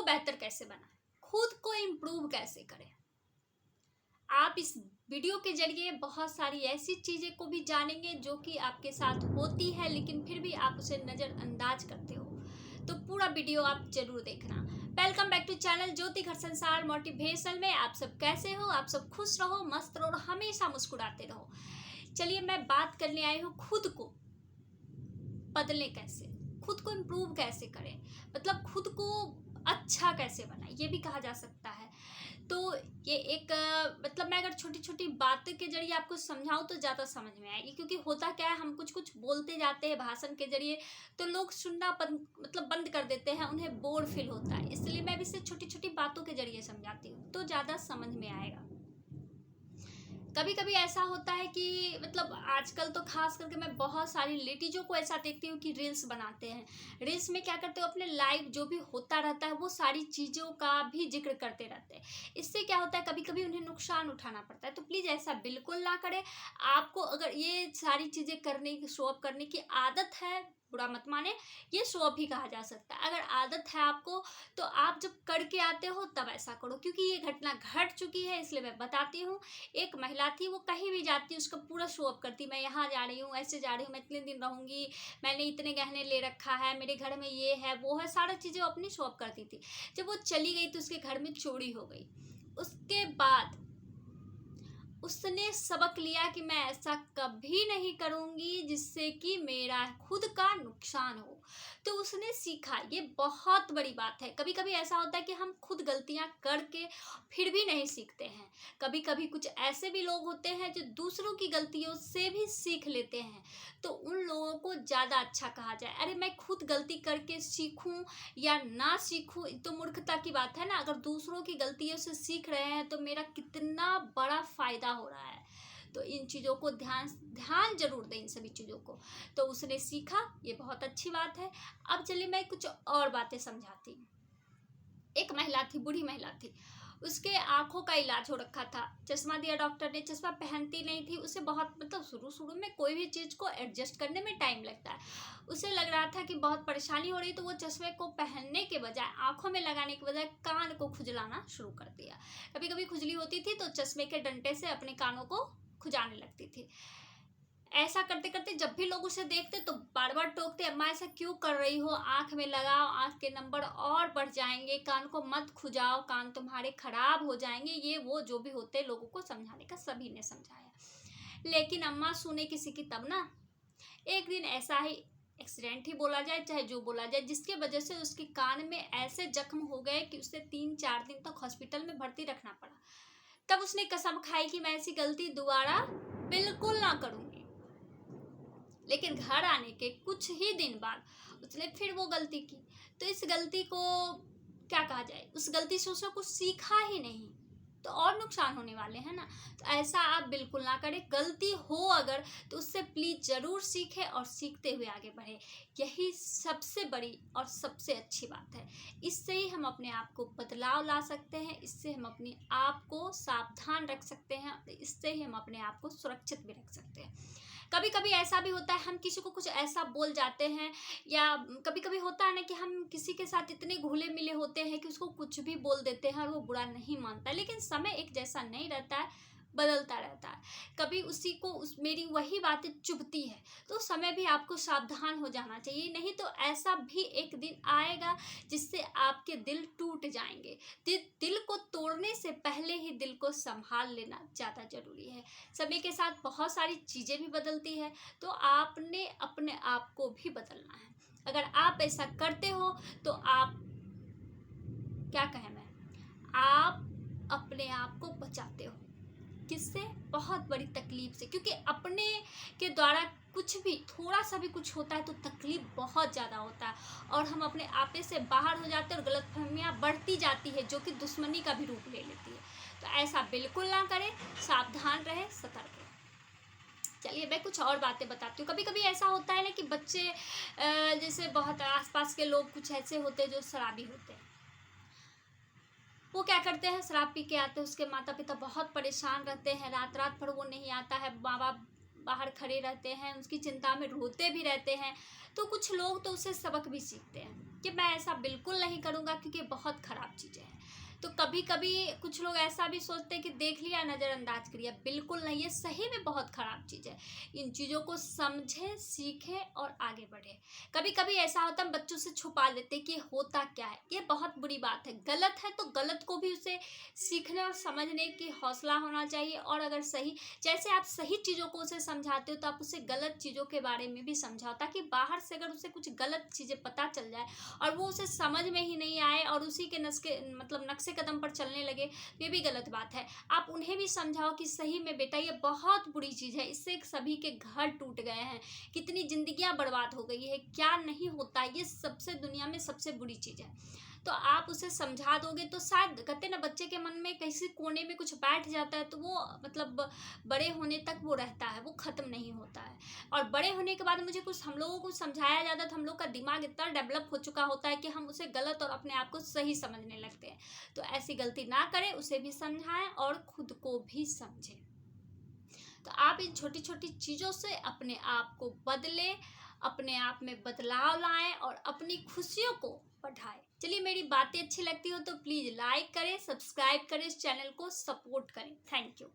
बेहतर कैसे बनाएं, खुद को इम्प्रूव कैसे करें। आप इस वीडियो के जरिए बहुत सारी ऐसी चीज़ें को भी जानेंगे जो कि आपके साथ होती है लेकिन फिर भी आप उसे नज़रअंदाज करते हो। तो पूरा वीडियो आप जरूर देखना। वेलकम बैक टू चैनल ज्योति घर संसार मोटिवेशनल में। आप सब कैसे हो? आप सब खुश रहो, मस्त रहो और हमेशा मुस्कुराते रहो। चलिए मैं बात करने आई हूँ खुद को बदले कैसे, खुद को इम्प्रूव कैसे करें, मतलब खुद को अच्छा कैसे बनाए, ये भी कहा जा सकता है। तो ये एक मतलब मैं अगर छोटी छोटी बातों के जरिए आपको समझाऊं तो ज़्यादा समझ में आएगी, क्योंकि होता क्या है, हम कुछ कुछ बोलते जाते हैं भाषण के जरिए तो लोग सुनना बंद कर देते हैं, उन्हें बोर फील होता है। इसलिए मैं भी इसे छोटी छोटी बातों के जरिए समझाती हूँ तो ज़्यादा समझ में आएगा। कभी कभी ऐसा होता है कि मतलब आजकल तो खास करके मैं बहुत सारी लेडीजों को ऐसा देखती हूँ कि रील्स बनाते हैं। रील्स में क्या करते हो, अपने लाइफ जो भी होता रहता है वो सारी चीज़ों का भी जिक्र करते रहते हैं। इससे क्या होता है, कभी कभी उन्हें नुकसान उठाना पड़ता है। तो प्लीज़ ऐसा बिल्कुल ना करें। आपको अगर ये सारी चीज़ें करने की, शो अप करने की आदत है, बुरा मत माने, ये शो अप ही कहा जा सकता है। अगर आदत है आपको तो आप जब करके आते हो तब ऐसा करो, क्योंकि ये घटना घट चुकी है इसलिए मैं बताती हूँ। एक महिला थी, वो कहीं भी जाती उसका पूरा शो अप करती, मैं यहाँ जा रही हूँ, ऐसे जा रही हूँ, मैं इतने दिन रहूँगी, मैंने इतने गहने ले रखा है, मेरे घर में ये है वो है, सारा चीज़ें वो अपनी शो अप करती थी। जब वो चली गई तो उसके घर में चोरी हो गई। उसके बाद उसने सबक लिया कि मैं ऐसा कभी नहीं करूंगी जिससे कि मेरा खुद का नुकसान हो। तो उसने सीखा, ये बहुत बड़ी बात है। कभी कभी ऐसा होता है कि हम खुद गलतियां करके फिर भी नहीं सीखते हैं। कभी कभी कुछ ऐसे भी लोग होते हैं जो दूसरों की गलतियों से भी सीख लेते हैं, तो उन लोगों को ज़्यादा अच्छा कहा जाए। अरे मैं खुद गलती करके सीखूं या ना सीखूं तो मूर्खता की बात है ना। अगर दूसरों की गलतियों से सीख रहे हैं तो मेरा कितना बड़ा फायदा हो रहा है। तो इन चीज़ों को ध्यान जरूर दें, इन सभी चीज़ों को। तो उसने सीखा, ये बहुत अच्छी बात है। अब चलिए मैं कुछ और बातें समझाती हूँ। एक महिला थी, बूढ़ी महिला थी, उसके आंखों का इलाज हो रखा था। चश्मा दिया डॉक्टर ने, चश्मा पहनती नहीं थी। उसे बहुत मतलब शुरू में कोई भी चीज़ को एडजस्ट करने में टाइम लगता है। उसे लग रहा था कि बहुत परेशानी हो रही, तो वो चश्मे को पहनने के बजाय, आंखों में लगाने के बजाय कान को खुजलाना शुरू कर दिया। कभी कभी खुजली होती थी तो चश्मे के डंडे से अपने कानों को खुजाने लगती थी। ऐसा करते करते जब भी लोग उसे देखते तो बार बार टोकते, अम्मा ऐसा क्यों कर रही हो, आंख में लगाओ, आंख के नंबर और बढ़ जाएंगे, कान को मत खुजाओ, कान तुम्हारे खराब हो जाएंगे, ये वो जो भी होते लोगों को समझाने का सभी ने समझाया। लेकिन अम्मा सुने किसी की तब ना। एक दिन ऐसा ही एक्सीडेंट ही बोला जाए चाहे जो बोला जाए, जिसके वजह से उसके कान में ऐसे जख्म हो गए कि उसे 3-4 दिन तक हॉस्पिटल में भर्ती रखना पड़ा। तब उसने कसम खाई कि मैं ऐसी गलती दोबारा बिल्कुल ना करूंगी। लेकिन घर आने के कुछ ही दिन बाद उसने फिर वो गलती की। तो इस गलती को क्या कहा जाए, उस गलती से उसने कुछ सीखा ही नहीं, तो और नुकसान होने वाले हैं ना। तो ऐसा आप बिल्कुल ना करें। गलती हो अगर तो उससे प्लीज जरूर सीखें और सीखते हुए आगे बढ़े। यही सबसे बड़ी और सबसे अच्छी बात है। इससे ही हम अपने आप को बदलाव ला सकते हैं, इससे हम अपने आप को सावधान रख सकते हैं, इससे ही हम अपने आप को सुरक्षित भी रख सकते हैं। कभी कभी ऐसा भी होता है, हम किसी को कुछ ऐसा बोल जाते हैं, या कभी कभी होता है ना कि हम किसी के साथ इतने घुले मिले होते हैं कि उसको कुछ भी बोल देते हैं और वो बुरा नहीं मानता है। लेकिन समय एक जैसा नहीं रहता है, बदलता रहता है। कभी उसी को मेरी वही बातें चुभती है, तो समय भी आपको सावधान हो जाना चाहिए, नहीं तो ऐसा भी एक दिन आएगा जिससे आपके दिल टूट जाएंगे। दिल को तोड़ने से पहले ही दिल को संभाल लेना ज़्यादा जरूरी है। समय के साथ बहुत सारी चीज़ें भी बदलती है, तो आपने अपने आप को भी बदलना है। अगर आप ऐसा करते हो तो आप, क्या कहें मैं, आप अपने आप को बचाते हो। किससे? बहुत बड़ी तकलीफ से। क्योंकि अपने के द्वारा कुछ भी, थोड़ा सा भी कुछ होता है तो तकलीफ बहुत ज़्यादा होता है और हम अपने आपे से बाहर हो जाते हैं और गलतफहमियाँ बढ़ती जाती है जो कि दुश्मनी का भी रूप ले लेती है। तो ऐसा बिल्कुल ना करें, सावधान रहें, सतर्क रहें। चलिए मैं कुछ और बातें बताती हूँ। कभी कभी ऐसा होता है ना कि बच्चे, जैसे बहुत आसपास के लोग कुछ ऐसे होते हैं जो शराबी होते हैं। वो क्या करते हैं, शराब पी के आते हैं, उसके माता पिता बहुत परेशान रहते हैं, रात रात भर वो नहीं आता है, माँ बाप बाहर खड़े रहते हैं, उसकी चिंता में रोते भी रहते हैं। तो कुछ लोग तो उससे सबक भी सीखते हैं। कि मैं ऐसा बिल्कुल नहीं करूँगा क्योंकि बहुत ख़राब चीज़ें हैं। तो कभी कभी कुछ लोग ऐसा भी सोचते हैं कि देख लिया नज़रअंदाज कर लिया, बिल्कुल नहीं, ये सही में बहुत ख़राब चीज़ है। इन चीज़ों को समझें, सीखें और आगे बढ़े। कभी कभी ऐसा होता है बच्चों से छुपा लेते हैं कि होता क्या है, ये बहुत बुरी बात है। गलत है तो गलत को भी उसे सीखने और समझने की हौसला होना चाहिए। और अगर सही, जैसे आप सही चीज़ों को उसे समझाते हो तो आप उसे गलत चीज़ों के बारे में भी समझाओ, ताकि बाहर से अगर उसे कुछ गलत चीज़ें पता चल जाए और वो उसे समझ में ही नहीं आए और उसी के नक्शे कदम पर चलने लगे, ये भी गलत बात है। आप उन्हें भी समझाओ कि सही में बेटा ये बहुत बुरी चीज़ है, इससे सभी के घर टूट गए हैं, कितनी जिंदगियां बर्बाद हो गई है, क्या नहीं होता है, ये सबसे दुनिया में सबसे बुरी चीज़ है। तो आप उसे समझा दोगे तो शायद, कहते ना बच्चे के मन में किसी कोने में कुछ बैठ जाता है तो वो बड़े होने तक वो रहता है, वो ख़त्म नहीं होता है। और बड़े होने के बाद मुझे कुछ हम लोगों को समझाया जाता है तो हम लोग का दिमाग इतना डेवलप हो चुका होता है कि हम उसे गलत और अपने आप को सही समझने लगते हैं। तो ऐसी गलती ना करें, उसे भी समझाएं और खुद को भी समझें। तो आप इन छोटी छोटी चीज़ों से अपने आप को बदलें, अपने आप में बदलाव लाएं और अपनी खुशियों को बढ़ाएं। चलिए, मेरी बातें अच्छी लगती हो तो प्लीज़ लाइक करें, सब्सक्राइब करें, इस चैनल को सपोर्ट करें। Thank you.